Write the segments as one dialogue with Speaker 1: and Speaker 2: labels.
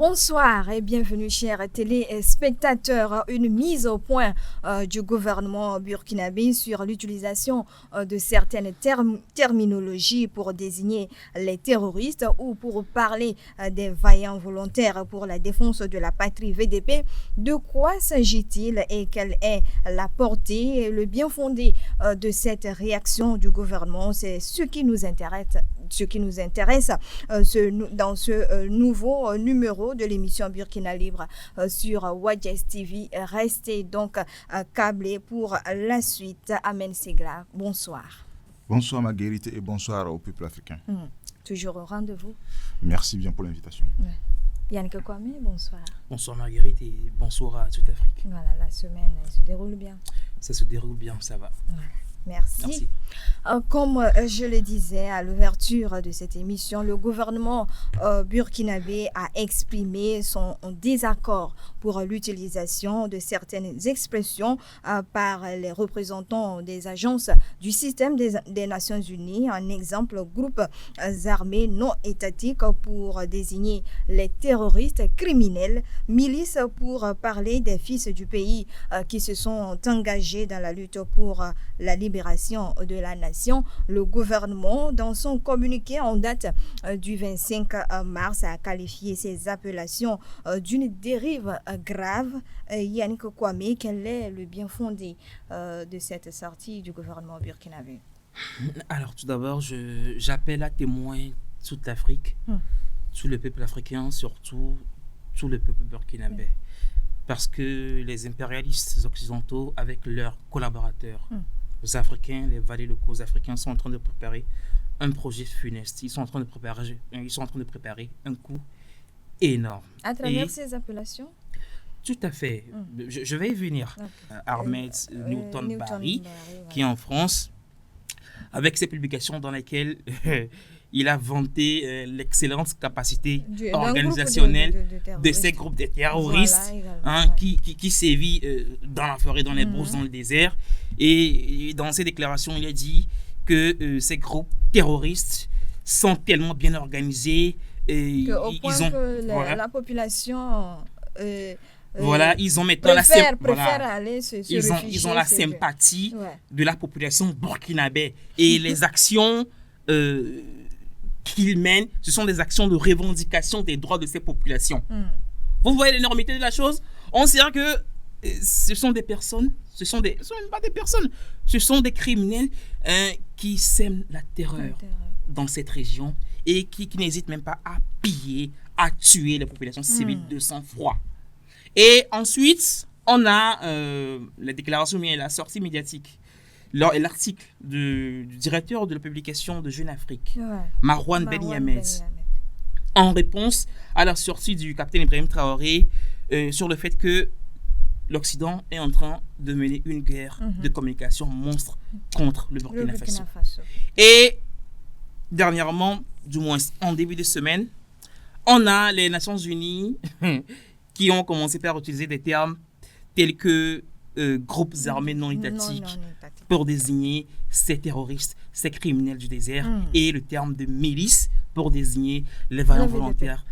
Speaker 1: Bonsoir et bienvenue chers téléspectateurs. Une mise au point du gouvernement burkinabé sur l'utilisation de certaines terminologies pour désigner les terroristes ou pour parler des vaillants volontaires pour la défense de la patrie VDP. De quoi s'agit-il et quelle est la portée et le bien fondé de cette réaction du gouvernement? C'est ce qui nous intéresse. Dans ce nouveau numéro de l'émission Burkina Libre sur Wadjes TV. Restez donc câblés pour la suite. Amen Segla, bonsoir.
Speaker 2: Bonsoir Marguerite et bonsoir au peuple africain.
Speaker 1: Toujours au rendez-vous.
Speaker 2: Merci bien pour l'invitation.
Speaker 1: Yannick Kwame, bonsoir.
Speaker 3: Bonsoir Marguerite et bonsoir à toute l'Afrique.
Speaker 1: Voilà, la semaine se déroule bien.
Speaker 3: Ça se déroule bien, ça va.
Speaker 1: Voilà. Merci. Comme je le disais à l'ouverture de cette émission, le gouvernement burkinabé a exprimé son désaccord pour l'utilisation de certaines expressions par les représentants des agences du système des Nations Unies, un exemple groupes armés non étatiques pour désigner les terroristes criminels, milices pour parler des fils du pays qui se sont engagés dans la lutte pour la libération de la nation. Le gouvernement, dans son communiqué en date du 25 mars, a qualifié ces appellations d'une dérive grave. Yannick Kwame, quel est le bien fondé de cette sortie du gouvernement burkinabé?
Speaker 3: Alors tout d'abord, j'appelle à témoin toute l'Afrique, tout le peuple africain, surtout tout le peuple burkinabé. Parce que les impérialistes occidentaux, avec leurs collaborateurs, les Africains, les valets locaux africains sont en train de préparer un projet funeste. Ils sont en train de préparer un coup énorme.
Speaker 1: À travers ces appellations?
Speaker 3: Tout à fait. Je vais y venir. Okay. Ahmed Newton Barry, qui est en France, avec ses publications dans lesquelles il a vanté l'excellente capacité organisationnelle de ces groupes de terroristes, voilà, qui sévit dans la forêt, dans les brousses, dans le désert. Et dans ses déclarations, il a dit que ces groupes terroristes sont tellement bien organisés.
Speaker 1: La population...
Speaker 3: ils ont maintenant
Speaker 1: ils
Speaker 3: ont la sympathie de la population burkinabé. Et les actions qu'ils mènent, ce sont des actions de revendication des droits de ces populations. Vous voyez l'énormité de la chose? On sait que ce sont des personnes, ce sont même pas des personnes, ce sont des criminels qui sèment la terreur dans cette région et qui n'hésitent même pas à piller, à tuer les populations civiles de sang-froid. Et ensuite, on a la déclaration, mais la sortie médiatique. L'article du directeur de la publication de Jeune Afrique, Marouane Ben Yamed, en réponse à la sortie du capitaine Ibrahim Traoré sur le fait que l'Occident est en train de mener une guerre de communication monstre contre le Burkina Faso. Et dernièrement, du moins en début de semaine, on a les Nations Unies qui ont commencé par utiliser des termes tels que groupes armés non étatiques pour désigner ces terroristes, ces criminels du désert, et le terme de milice pour désigner les vaillants volontaires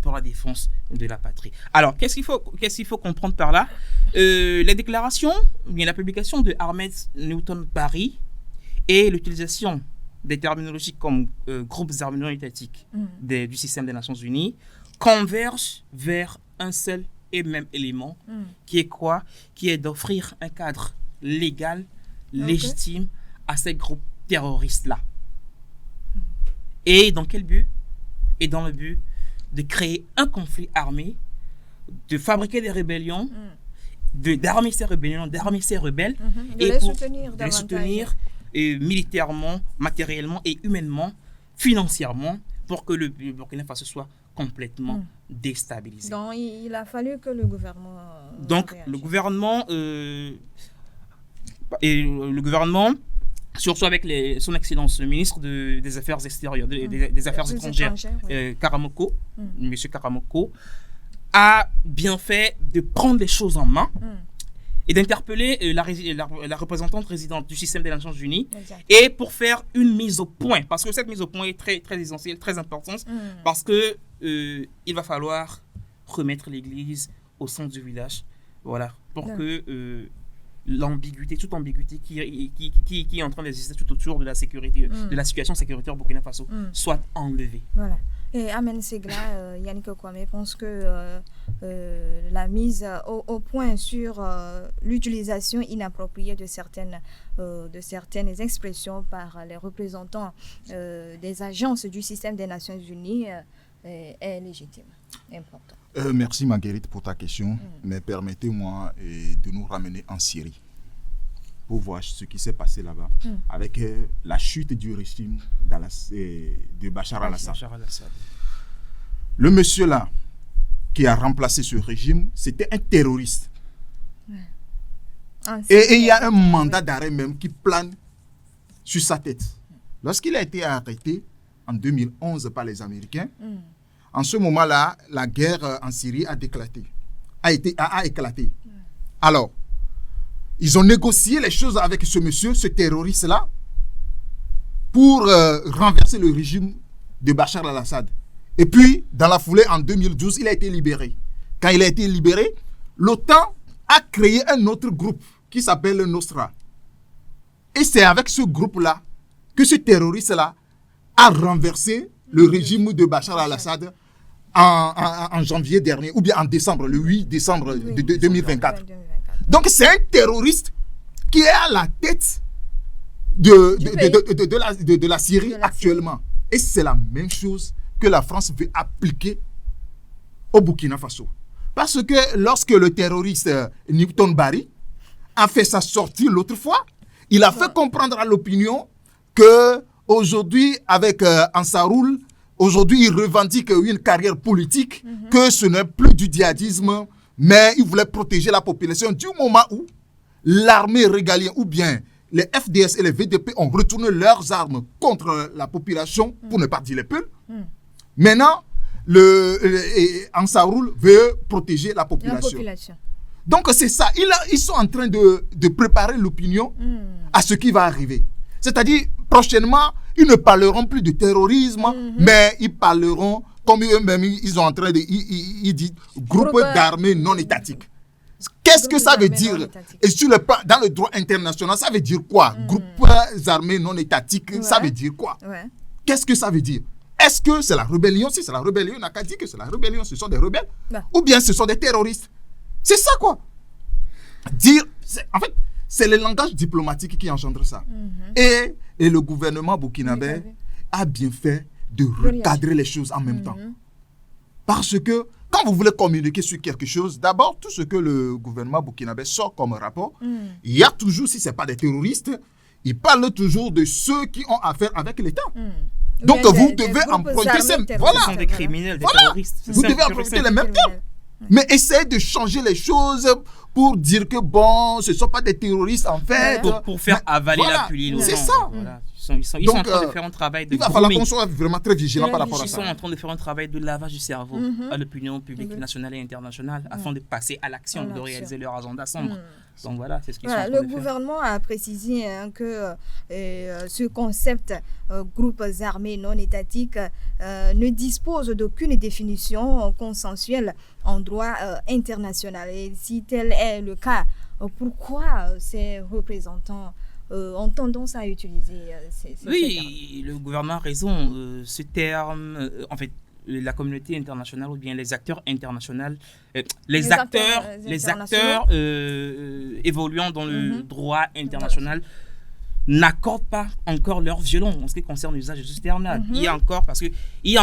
Speaker 3: pour la défense de la patrie. Alors, qu'est-ce qu'il faut comprendre par là? Les déclarations, bien la publication de Ahmed Newton Barry et l'utilisation des terminologies comme groupes armés non étatiques du système des Nations Unies convergent vers un seul et même élément, qui est quoi? Qui est d'offrir un cadre légal, légitime à ces groupes terroristes-là. Et dans quel but? Et dans le but de créer un conflit armé, de fabriquer des rébellions, d'armer ces rébellions, d'armer ces rebelles,
Speaker 1: et de les
Speaker 3: soutenir militairement, matériellement et humainement, financièrement, pour que le Burkina Faso soit complètement déstabilisé.
Speaker 1: Donc, il a fallu que le gouvernement...
Speaker 3: Le gouvernement, surtout avec son Excellence, le ministre des Affaires extérieures, des Affaires étrangères, Karamoko, M. Karamoko, a bien fait de prendre les choses en main et d'interpeller la représentante résidente du système des Nations Unies, et pour faire une mise au point, parce que cette mise au point est très, très essentielle, très importante, parce que il va falloir remettre l'église au centre du village. Voilà, pour que l'ambiguïté, toute ambiguïté qui est en train d'exister tout autour de la sécurité, de la situation sécuritaire au Burkina Faso, soit enlevée.
Speaker 1: Voilà. Et Amen Segla, Yannick Kwame pense que la mise au point sur l'utilisation inappropriée de certaines expressions par les représentants des agences du système des Nations Unies est légitime, important.
Speaker 2: Merci Marguerite pour ta question, mais permettez-moi de nous ramener en Syrie pour voir ce qui s'est passé là-bas avec la chute du régime de Bachar al-Assad. Le monsieur là qui a remplacé ce régime, c'était un terroriste. Et il y a un mandat d'arrêt même qui plane sur sa tête. Lorsqu'il a été arrêté en 2011 par les Américains, en ce moment-là, la guerre en Syrie a éclaté. Alors, ils ont négocié les choses avec ce monsieur, ce terroriste-là, pour renverser le régime de Bachar al-Assad. Et puis, dans la foulée, en 2012, il a été libéré. Quand il a été libéré, l'OTAN a créé un autre groupe qui s'appelle le Nostra. Et c'est avec ce groupe-là que ce terroriste-là a renversé le régime de Bachar al-Assad en janvier dernier, ou bien en décembre, le 8 décembre 2024. Donc c'est un terroriste qui est à la tête de la Syrie actuellement. Et c'est la même chose que la France veut appliquer au Burkina Faso. Parce que lorsque le terroriste Newton Barry a fait sa sortie l'autre fois, il a fait comprendre à l'opinion que aujourd'hui, avec Ansaroul, aujourd'hui, il revendique une carrière politique, que ce n'est plus du djihadisme, mais il voulait protéger la population du moment où l'armée régalienne ou bien les FDS et les VDP ont retourné leurs armes contre la population, pour ne pas dire les peuples. Maintenant, Ansaroul veut protéger la population. Donc c'est ça, ils sont en train de préparer l'opinion à ce qui va arriver. C'est-à-dire, prochainement, ils ne parleront plus de terrorisme, mais ils parleront, comme eux-mêmes, ils sont en train de... Ils disent groupe d'armées non étatiques. Qu'est-ce que ça veut dire? Et dans le droit international, ça veut dire quoi? Groupe d'armées non étatiques, ça veut dire quoi? Qu'est-ce que ça veut dire? Est-ce que c'est la rébellion? Si c'est la rébellion, on n'a qu'à dire que c'est la rébellion, ce sont des rebelles. Ou bien ce sont des terroristes. C'est ça quoi. En fait, c'est le langage diplomatique qui engendre ça. Et le gouvernement burkinabé a bien fait de recadrer les choses en même temps. Parce que quand vous voulez communiquer sur quelque chose, d'abord, tout ce que le gouvernement burkinabé sort comme rapport, il y a toujours, si ce n'est pas des terroristes, il parle toujours de ceux qui ont affaire avec l'État. Donc vous devez emprunter ces...
Speaker 3: Voilà. Ce sont des criminels, des terroristes.
Speaker 2: Vous devez emprunter les mêmes termes. Mais essayez de changer les choses pour dire que bon, ce ne sont pas des terroristes en fait.
Speaker 3: Pour faire avaler la pilule.
Speaker 2: C'est ça.
Speaker 3: Voilà. Ils sont en train de faire un travail de...
Speaker 2: Il va falloir qu'on soit vraiment très vigilant par rapport à ça.
Speaker 3: Ils sont en train de faire un travail de lavage du cerveau à l'opinion publique nationale et internationale afin de passer à l'action, de réaliser leur agenda sombre. Donc voilà, c'est ce qu'ils sont en train de faire.
Speaker 1: Le gouvernement a précisé que ce concept groupes armés non étatiques ne dispose d'aucune définition consensuelle en droit international. Et si tel est le cas, pourquoi ces représentants ont tendance à utiliser ces termes?
Speaker 3: Le gouvernement a raison. Ce terme, en fait, la communauté internationale ou bien les acteurs internationaux, les acteurs évoluant dans le droit international n'accordent pas encore leur violon en ce qui concerne l'usage de ce terme-là. Il y a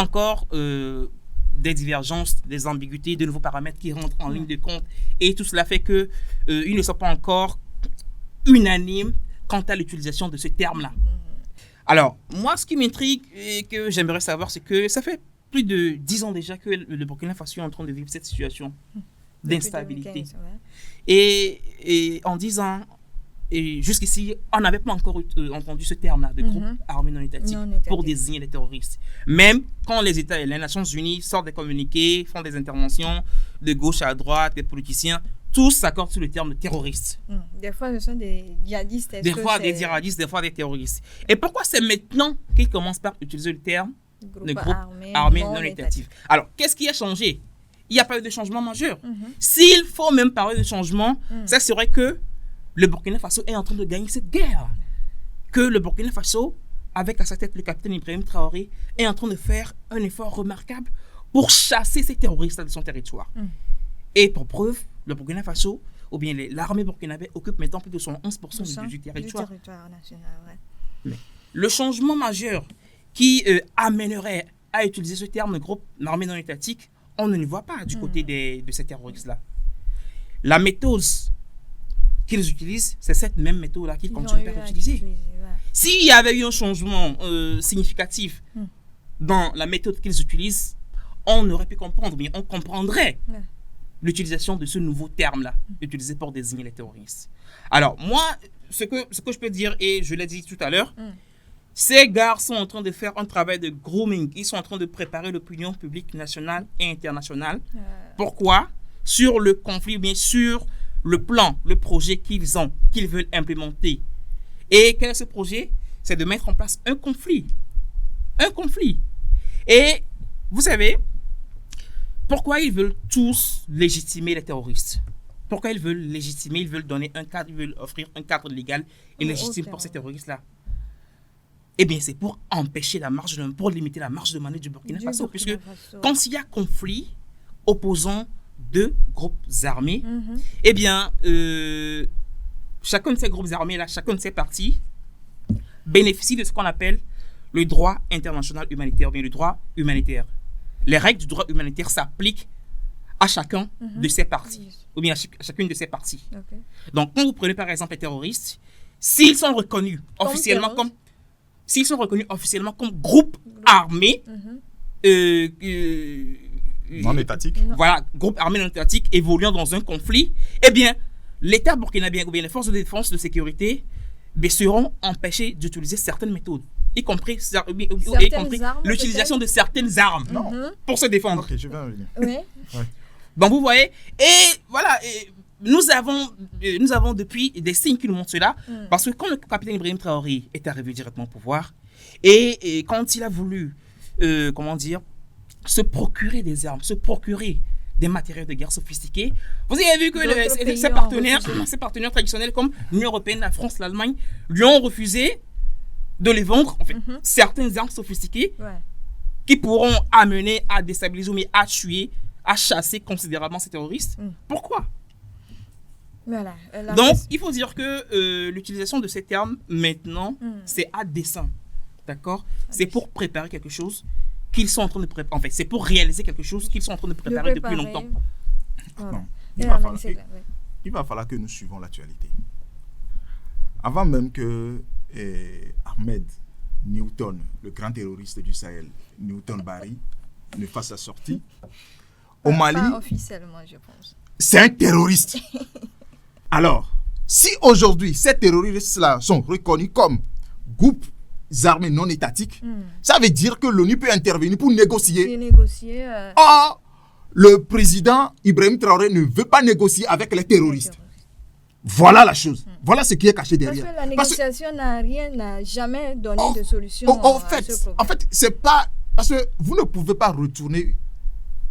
Speaker 3: encore des divergences, des ambiguïtés, de nouveaux paramètres qui rentrent en ligne de compte, et tout cela fait que ils ne sont pas encore unanimes quant à l'utilisation de ce terme-là. Alors, moi, ce qui m'intrigue et que j'aimerais savoir, c'est que ça fait plus de 10 ans déjà que le Burkina Faso est en train de vivre cette situation d'instabilité. Et en 10 ans, et jusqu'ici, on n'avait pas encore entendu ce terme-là de groupe armé non étatique pour désigner les terroristes. Même quand les États et les Nations Unies sortent des communiqués, font des interventions de gauche à droite, des politiciens, tous s'accordent sur le terme de terroriste.
Speaker 1: Des fois, ce sont des djihadistes.
Speaker 3: Des fois des djihadistes, des fois des terroristes. Et pourquoi c'est maintenant qu'ils commencent par utiliser le terme de groupe armé non étatique? Alors, qu'est-ce qui a changé? il n'y a pas eu de changement majeur. S'il faut même parler de changement, ça serait que le Burkina Faso est en train de gagner cette guerre. Que le Burkina Faso, avec à sa tête le capitaine Ibrahim Traoré, est en train de faire un effort remarquable pour chasser ces terroristes de son territoire. Et pour preuve, le Burkina Faso, ou bien l'armée burkinabé, occupe maintenant plus de 11% du territoire.
Speaker 1: Du territoire national, ouais.
Speaker 3: Le changement majeur qui amènerait à utiliser ce terme groupe armé non étatique, on ne le voit pas du côté de ces terroristes-là. La méthode qu'ils utilisent, c'est cette même méthode-là qu'ils continuent à utiliser. S'il y avait eu un changement significatif dans la méthode qu'ils utilisent, on aurait pu comprendre, mais on comprendrait l'utilisation de ce nouveau terme-là, utilisé pour désigner les terroristes. Alors, moi, ce que je peux dire, et je l'ai dit tout à l'heure, ces gars sont en train de faire un travail de grooming. Ils sont en train de préparer l'opinion publique nationale et internationale. Pourquoi? Sur le conflit, bien sûr, le plan, le projet qu'ils ont, qu'ils veulent implémenter. Et quel est ce projet? C'est de mettre en place un conflit. Un conflit. Et vous savez, pourquoi ils veulent tous légitimer les terroristes? Pourquoi ils veulent légitimer? Ils veulent donner un cadre, ils veulent offrir un cadre légal et légitime pour ces terroristes-là. Eh bien, c'est pour empêcher la marge, pour limiter la marge de manœuvre du Burkina Faso. Puisque quand il y a conflit opposant deux groupes armés, eh bien, chacun de ces groupes armés-là, chacun de ces partis bénéficie de ce qu'on appelle le droit international humanitaire, bien le droit humanitaire. Les règles du droit humanitaire s'appliquent à chacun de ces partis, ou bien à chacune de ces parties. Donc, quand vous prenez par exemple les terroristes, s'ils sont reconnus officiellement comme groupe armé,
Speaker 2: non étatique.
Speaker 3: Voilà, groupe armé non étatique évoluant dans un conflit, eh bien, l'État burkinabé ou bien les forces de défense de sécurité seront empêchés d'utiliser certaines méthodes, y compris l'utilisation de certaines armes pour se défendre.
Speaker 2: Ok, je vais revenir.
Speaker 1: Oui.
Speaker 3: Donc vous voyez, et voilà, nous avons depuis des signes qui nous montrent cela, parce que quand le capitaine Ibrahim Traoré est arrivé directement au pouvoir, et quand il a voulu, se procurer des armes, se procurer des matériels de guerre sophistiqués, vous avez vu que ses partenaires traditionnels comme l'Union européenne, la France, l'Allemagne, lui ont refusé de les vendre, en fait, certaines armes sophistiquées qui pourront amener à déstabiliser ou à tuer, à chasser considérablement ces terroristes. Pourquoi?
Speaker 1: Voilà,
Speaker 3: donc, il faut dire que l'utilisation de ces termes, maintenant, c'est à dessein. D'accord? C'est pour préparer quelque chose qu'ils sont en train de préparer. En fait, c'est pour réaliser quelque chose qu'ils sont en train de préparer depuis longtemps.
Speaker 1: Voilà.
Speaker 2: Non. Il va falloir que nous suivons l'actualité. Avant même que Ahmed Newton, le grand terroriste du Sahel, Newton Bari, ne fasse sa sortie, au Mali,
Speaker 1: pas officiellement, je pense.
Speaker 2: C'est un terroriste. Alors, si aujourd'hui ces terroristes-là sont reconnus comme groupes armés non étatiques, ça veut dire que l'ONU peut intervenir pour négocier. Or, le président Ibrahim Traoré ne veut pas négocier avec les terroristes. Voilà la chose. Voilà ce qui est caché derrière.
Speaker 1: Parce que la négociation n'a jamais donné de solution
Speaker 2: à ce problème. En fait, c'est pas... Parce que vous ne pouvez pas retourner...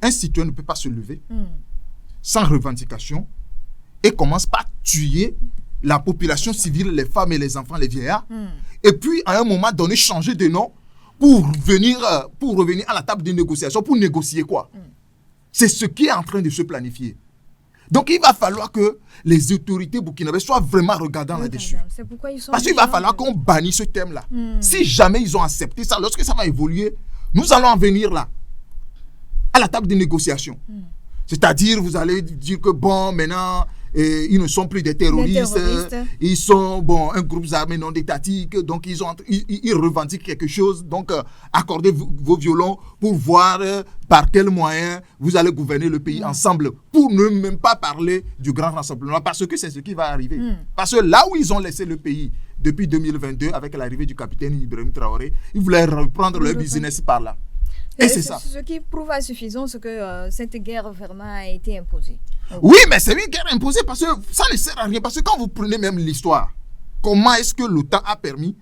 Speaker 2: Un citoyen ne peut pas se lever sans revendication et commence par tuer la population civile, les femmes et les enfants, les vieillards. Et puis, à un moment donné, changer de nom pour revenir à la table de négociation, pour négocier quoi? C'est ce qui est en train de se planifier. Donc, il va falloir que les autorités burkinabées soient vraiment regardants là-dessus. Parce qu'il va falloir qu'on bannisse ce thème-là. Si jamais ils ont accepté ça, lorsque ça va évoluer, nous allons en venir là, à la table de négociation. C'est-à-dire, vous allez dire que bon, maintenant, ils ne sont plus des terroristes. Ils sont un groupe armé non étatique, donc ils revendiquent quelque chose. Donc, accordez vos violons pour voir par quels moyens vous allez gouverner le pays ensemble, pour ne même pas parler du grand rassemblement, parce que c'est ce qui va arriver. Parce que là où ils ont laissé le pays depuis 2022, avec l'arrivée du capitaine Ibrahim Traoré, ils voulaient reprendre leur business par là. Et c'est ça.
Speaker 1: Ce qui prouve à suffisance que cette guerre vraiment a été imposée.
Speaker 2: Oui, mais c'est une guerre imposée parce que ça ne sert à rien. Parce que quand vous prenez même l'histoire, comment est-ce que l'OTAN a permis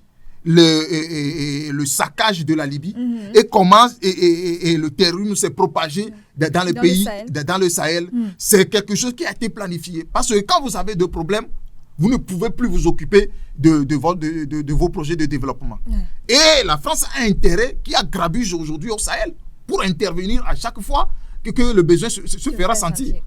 Speaker 2: le saccage de la Libye et comment le terrorisme s'est propagé dans les pays, dans le Sahel. C'est quelque chose qui a été planifié. Parce que quand vous avez des problèmes, vous ne pouvez plus vous occuper de vos projets de développement. Et la France a intérêt qui a grabuge aujourd'hui au Sahel pour intervenir à chaque fois que le besoin se fera sentir.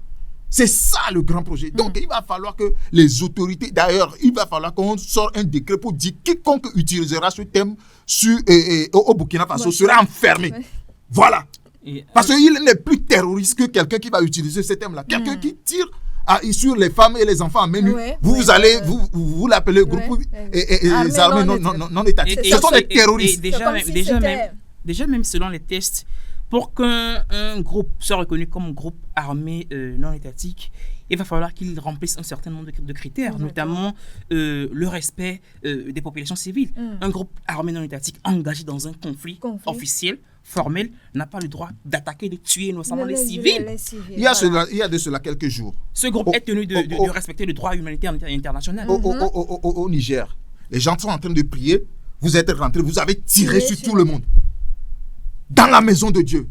Speaker 2: C'est ça le grand projet. Donc, il va falloir que les autorités, d'ailleurs, il va falloir qu'on sorte un décret pour dire quiconque utilisera ce thème au Burkina Faso sera enfermé. Voilà. Parce qu'il n'est plus terroriste que quelqu'un qui va utiliser ce thème-là. Quelqu'un qui tire sur les femmes et les enfants en main nue, vous l'appelez groupe et armées non étatiques. Ce sont des terroristes.
Speaker 3: Déjà même selon les tests, pour qu'un groupe soit reconnu comme groupe armé non étatique, il va falloir qu'il remplisse un certain nombre de critères, notamment le respect des populations civiles. Un groupe armé non étatique engagé dans un conflit officiel, formel, n'a pas le droit d'attaquer, de tuer notamment les civils.
Speaker 2: Il y a de cela quelques jours.
Speaker 3: Ce groupe est tenu de respecter le droit humanitaire international.
Speaker 2: Au Niger, les gens sont en train de prier, vous êtes rentrés, vous avez tiré sur tout le monde. Dans la maison de Dieu.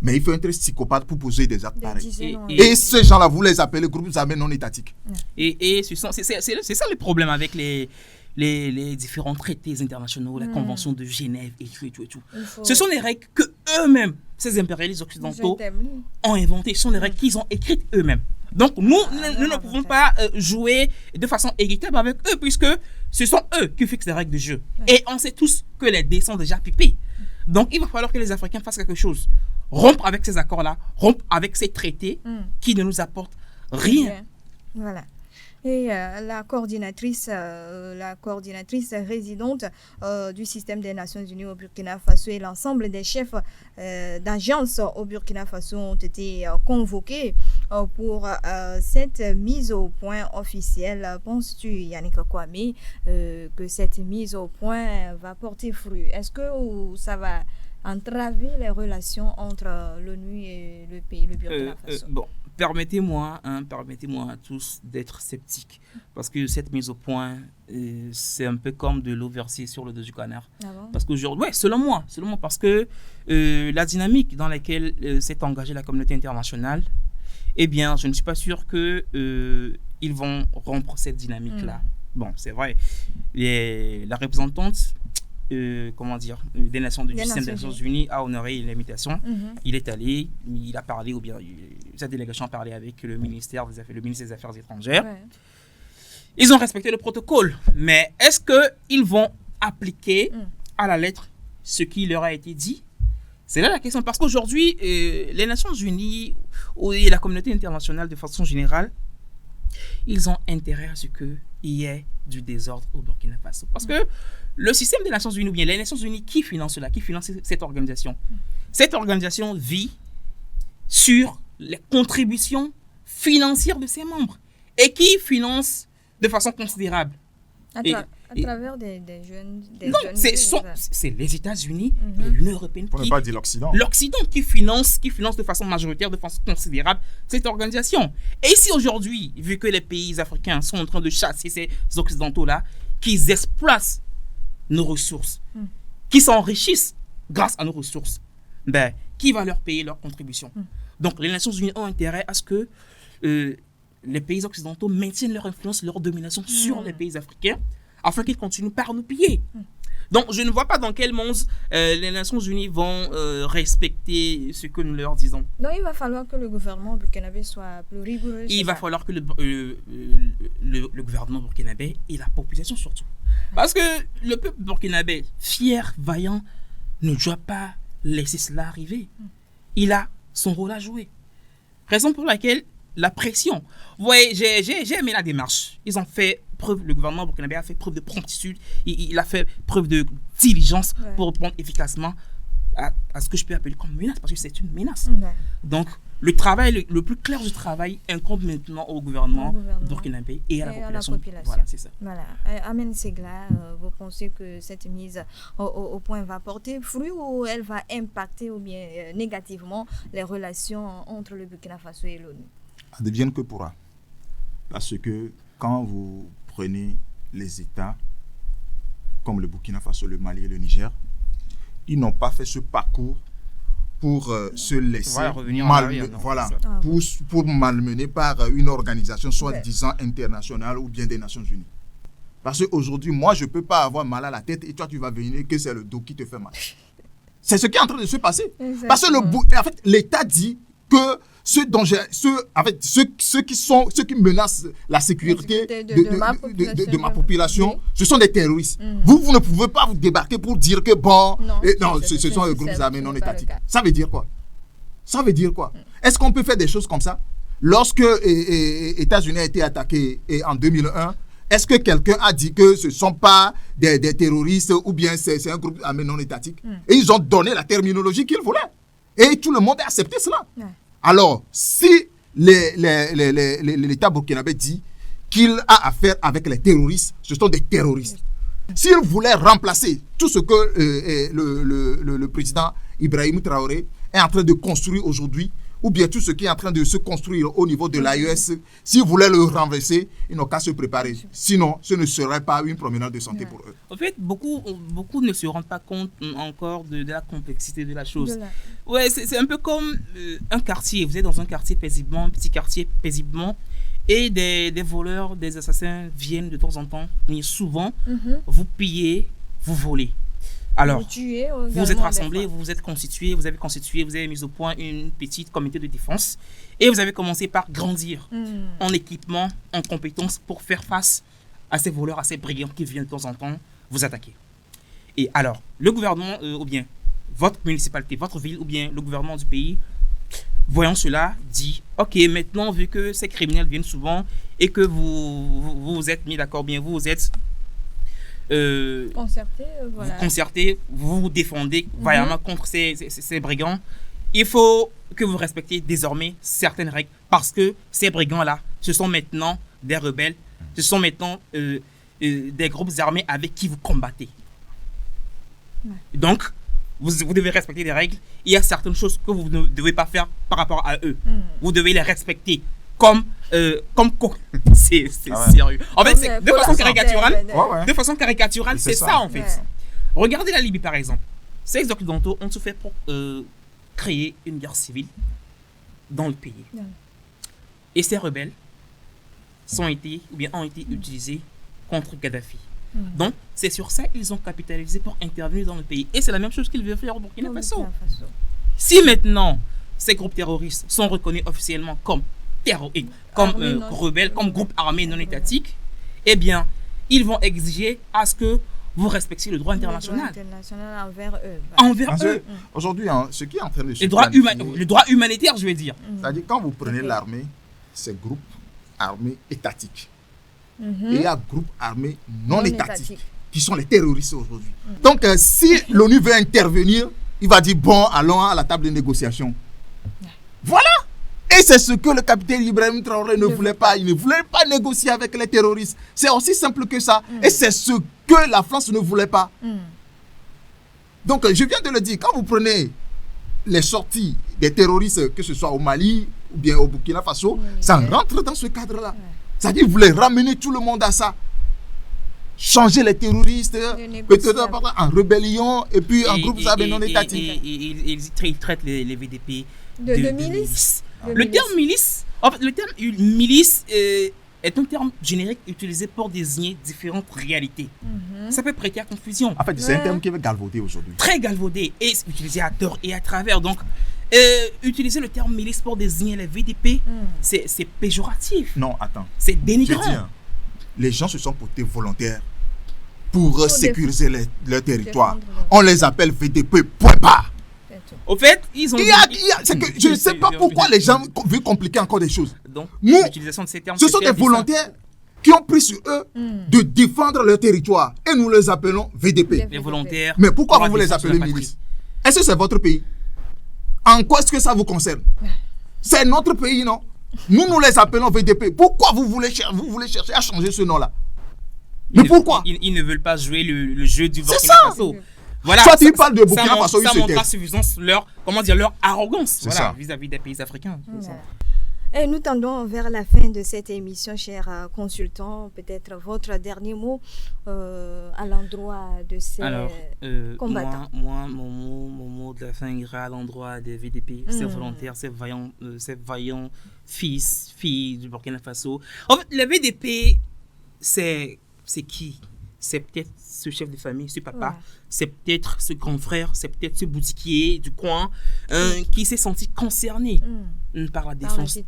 Speaker 2: Mais il faut être psychopathe pour poser des actes pareils. Et ces gens-là, vous les appelez groupes armés non étatiques.
Speaker 3: Et c'est ça le problème avec les différents traités internationaux, la Convention de Genève et tout. Ce sont les règles que eux-mêmes, ces impérialistes occidentaux, ont inventées. Ce sont les règles qu'ils ont écrites eux-mêmes. Donc nous ne pouvons pas jouer de façon équitable avec eux, puisque ce sont eux qui fixent les règles du jeu. Et on sait tous que les dés sont déjà pipés. Donc, il va falloir que les Africains fassent quelque chose. Rompre avec ces accords-là, rompre avec ces traités qui ne nous apportent rien.
Speaker 1: Voilà. Et la coordinatrice résidente du système des Nations Unies au Burkina Faso et l'ensemble des chefs d'agences au Burkina Faso ont été convoqués pour cette mise au point officielle. Penses-tu, Yannick Kwame, que cette mise au point va porter fruit? Est-ce que ça va entraver les relations entre l'ONU et le pays, le Burkina Faso?
Speaker 3: Permettez-moi à tous d'être sceptiques, parce que cette mise au point, c'est un peu comme de l'eau versée sur le dos du canard.
Speaker 1: Ah bon?
Speaker 3: Parce qu'aujourd'hui, selon moi, parce que la dynamique dans laquelle s'est engagée la communauté internationale, eh bien, je ne suis pas sûr qu'ils vont rompre cette dynamique-là. Bon, c'est vrai, la représentante des Nations du système des Nations Unies a honoré l'invitation. Il est allé, il a parlé, ou bien sa délégation a parlé avec le ministère des Affaires étrangères. Ils ont respecté le protocole, mais est-ce qu'ils vont appliquer à la lettre ce qui leur a été dit? C'est là la question, parce qu'aujourd'hui, les Nations Unies et la communauté internationale de façon générale, ils ont intérêt à ce qu'il y ait du désordre au Burkina Faso. Parce que le système des Nations Unies, ou bien les Nations Unies, qui finance cela, qui finance cette organisation? Cette organisation vit sur les contributions financières de ses membres et qui finance de façon considérable.
Speaker 1: À travers des jeunes.
Speaker 3: C'est les États-Unis et l'Union européenne.
Speaker 2: Pour ne pas dire l'Occident.
Speaker 3: L'Occident qui finance de façon majoritaire, de façon considérable cette organisation. Et ici aujourd'hui, vu que les pays africains sont en train de chasser ces Occidentaux-là, qu'ils exploitent nos ressources, qui s'enrichissent grâce à nos ressources, qui va leur payer leur contribution? Donc les Nations Unies ont intérêt à ce que les pays occidentaux maintiennent leur influence, leur domination sur les pays africains, afin qu'ils continuent par nous piller. Donc je ne vois pas dans quel monde les Nations Unies vont respecter ce que nous leur disons.
Speaker 1: Non, il va falloir que le gouvernement burkinabé soit plus rigoureux.
Speaker 3: Il va falloir que le gouvernement burkinabé et la population surtout. Parce que le peuple burkinabé, fier, vaillant, ne doit pas laisser cela arriver. Il a son rôle à jouer. Raison pour laquelle la pression. Vous voyez, j'ai aimé la démarche. Ils ont fait preuve, le gouvernement burkinabé a fait preuve de promptitude. Il a fait preuve de diligence pour répondre efficacement à ce que je peux appeler comme menace, parce que c'est une menace. Donc, le travail, le plus clair du travail incombe maintenant au gouvernement burkinabé et à la population. Voilà, c'est ça.
Speaker 1: Voilà. Amen Segla, vous pensez que cette mise au point va porter fruit ou elle va impacter ou bien négativement les relations entre le Burkina Faso et l'ONU?
Speaker 2: Advienne que pourra. Parce que quand vous prenez les États, comme le Burkina Faso, le Mali et le Niger, ils n'ont pas fait ce parcours pour se laisser pour malmener par une organisation soi-disant internationale ou bien des Nations Unies. Parce qu'aujourd'hui, moi, je ne peux pas avoir mal à la tête et toi, tu vas venir que c'est le dos qui te fait mal. C'est ce qui est en train de se passer. Exactement. Parce que en fait, l'État dit que ceux qui menacent la sécurité de ma population, oui. Ce sont des terroristes. Vous ne pouvez pas vous débarquer pour dire que ce sont des groupes armés non étatiques. Ça veut dire quoi? Est-ce qu'on peut faire des choses comme ça? Lorsque les États-Unis a été attaqués en 2001, est-ce que quelqu'un a dit que ce ne sont pas des terroristes ou bien c'est un groupe armé non étatique? Et ils ont donné la terminologie qu'ils voulaient. Et tout le monde a accepté cela. Ouais. Alors, si l'État burkinabé dit qu'il a affaire avec les terroristes, ce sont des terroristes. S'il voulait remplacer tout ce que le président Ibrahim Traoré est en train de construire aujourd'hui, ou bien tout ce qui est en train de se construire au niveau de l'AES, s'ils voulaient le renverser, ils n'ont qu'à se préparer. Sinon, ce ne serait pas une promenade de santé pour eux.
Speaker 3: En fait, beaucoup ne se rendent pas compte encore de la complexité de la chose. Ouais, c'est un peu comme un quartier. Vous êtes dans un quartier paisiblement, un petit quartier paisiblement, et des voleurs, des assassins viennent de temps en temps, mais souvent, vous pillez, vous volez. Alors, vous êtes rassemblés, vous vous êtes constitués, vous avez mis au point une petite comité de défense et vous avez commencé par grandir en équipement, en compétences pour faire face à ces voleurs, à ces brigands qui viennent de temps en temps vous attaquer. Et alors, le gouvernement, ou bien votre municipalité, votre ville, ou bien le gouvernement du pays, voyant cela, dit « Ok, maintenant, vu que ces criminels viennent souvent et que vous vous êtes mis d'accord, bien vous êtes... concertez, vous vous défendez vaillamment contre ces brigands. Il faut que vous respectiez désormais certaines règles parce que ces brigands-là, ce sont maintenant des rebelles, ce sont maintenant des groupes armés avec qui vous combattez. Donc, vous devez respecter des règles. Il y a certaines choses que vous ne devez pas faire par rapport à eux. Vous devez les respecter comme c'est sérieux. En fait, c'est de façon caricaturale. De façon caricaturale, c'est ça en fait. Ouais. Regardez la Libye par exemple. Ces Occidentaux ont tout fait pour créer une guerre civile dans le pays. Ouais. Et ces rebelles ont été utilisés contre Kadhafi. Donc, c'est sur ça qu'ils ont capitalisé pour intervenir dans le pays. Et c'est la même chose qu'ils veulent faire au Burkina Faso. Si maintenant, ces groupes terroristes sont reconnus officiellement comme rebelles, comme groupe armé non étatique, eh bien, ils vont exiger à ce que vous respectiez le droit international.
Speaker 1: Le droit international
Speaker 3: envers eux.
Speaker 2: Aujourd'hui, ce qui est en train de se
Speaker 3: le droit humanitaire, je veux dire.
Speaker 2: C'est-à-dire, quand vous prenez l'armée, c'est groupe armé étatique. Et il y a groupe armé non étatique, qui sont les terroristes aujourd'hui. Donc, si l'ONU veut intervenir, il va dire, bon, allons à la table de négociation. Voilà. Et c'est ce que le capitaine Ibrahim Traoré ne voulait pas. Il ne voulait pas négocier avec les terroristes. C'est aussi simple que ça. Et c'est ce que la France ne voulait pas. Donc, je viens de le dire, quand vous prenez les sorties des terroristes, que ce soit au Mali ou bien au Burkina Faso, ça rentre dans ce cadre-là. C'est-à-dire qu'ils voulaient ramener tout le monde à ça. Changer les terroristes, peut-être en rébellion, et puis en groupe armé non étatique.
Speaker 3: Ils traitent les VDP
Speaker 1: de milices.
Speaker 3: Le terme milice, en fait, le terme milice est un terme générique utilisé pour désigner différentes réalités. Ça peut prêter à confusion.
Speaker 2: En fait, c'est un terme qui est galvaudé aujourd'hui.
Speaker 3: Très galvaudé et utilisé à tort et à travers. Donc, utiliser le terme milice pour désigner les VDP, c'est péjoratif.
Speaker 2: Non, attends.
Speaker 3: C'est dénigrant.
Speaker 2: Je dis, les gens se sont portés volontaires pour sécuriser leur territoire. On les appelle VDP, point barre.
Speaker 3: Au fait, ils ont...
Speaker 2: je ne sais pas pourquoi les gens veulent compliquer encore des choses.
Speaker 3: Donc,
Speaker 2: nous,
Speaker 3: l'utilisation de ces termes,
Speaker 2: ce sont des volontaires qui ont pris sur eux de défendre leur territoire. Et nous les appelons VDP.
Speaker 3: Les volontaires.
Speaker 2: Mais pourquoi vous les appelez milices? Est-ce que c'est votre pays? En quoi est-ce que ça vous concerne? C'est notre pays, non? Nous les appelons VDP. Pourquoi vous voulez chercher à changer ce nom-là? Mais pourquoi?
Speaker 3: Ils ne veulent pas jouer le jeu du Burkina Faso.
Speaker 2: Voilà, soit tu parles de Burkina Faso,
Speaker 3: ça montre à suffisance leur arrogance vis-à-vis des pays africains.
Speaker 1: Et nous tendons vers la fin de cette émission, chers consultants. Peut-être votre dernier mot à l'endroit de ces combattants.
Speaker 3: Moi, mon mot de la fin ira à l'endroit des VDP, ces volontaires, ces vaillants filles du Burkina Faso. En fait, le VDP, c'est qui? C'est peut-être ce chef de famille, ce papa, c'est peut-être ce grand frère, c'est peut-être ce boutiquier du coin qui s'est senti concerné par la défense,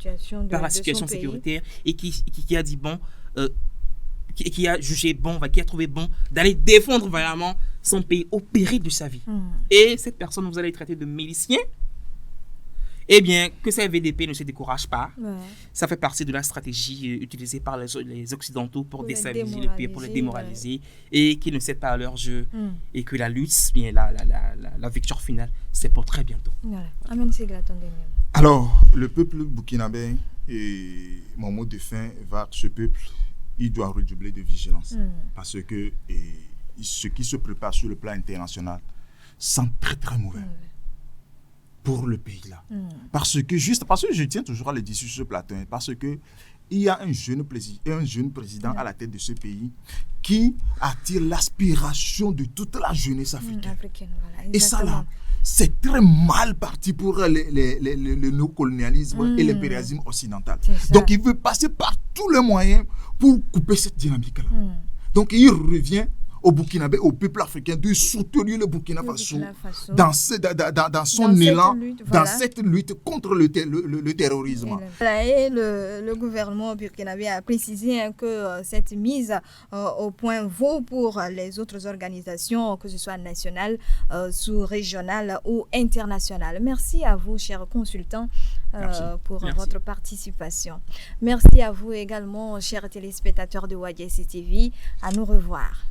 Speaker 3: par la situation sécuritaire et qui a dit bon, qui a jugé bon, qui a trouvé bon d'aller défendre vaillamment son pays au péril de sa vie. Et cette personne, vous allez traiter de milicien. Eh bien, que ces VDP ne se découragent pas. Ça fait partie de la stratégie utilisée par les Occidentaux pour déstabiliser le pays, pour les démoraliser, et qu'ils ne cèdent pas à leur jeu. Et que la lutte, bien, la victoire finale, c'est pour très bientôt.
Speaker 1: Amen, c'est ton dernier mot.
Speaker 2: Alors, le peuple burkinabé, et mon mot de fin va ce peuple, il doit redoubler de vigilance. Parce que ce qui se prépare sur le plan international sent très très mauvais. Pour le pays là. Parce que je tiens toujours à le dire sur ce plateau, parce que il y a un jeune président à la tête de ce pays qui attire l'aspiration de toute la jeunesse africaine. Et ça là, c'est très mal parti pour le néocolonialisme et l'impérialisme occidental. Donc il veut passer par tous les moyens pour couper cette dynamique là. Donc il revient au Burkinabé, au peuple africain, de soutenir le Burkina Faso dans son élan, dans cette lutte contre le terrorisme.
Speaker 1: Et le gouvernement burkinabé a précisé que cette mise au point vaut pour les autres organisations, que ce soit nationales, sous-régionales ou internationales. Merci à vous, chers consultants, pour votre participation. Merci à vous également, chers téléspectateurs de YSC TV. À nous revoir.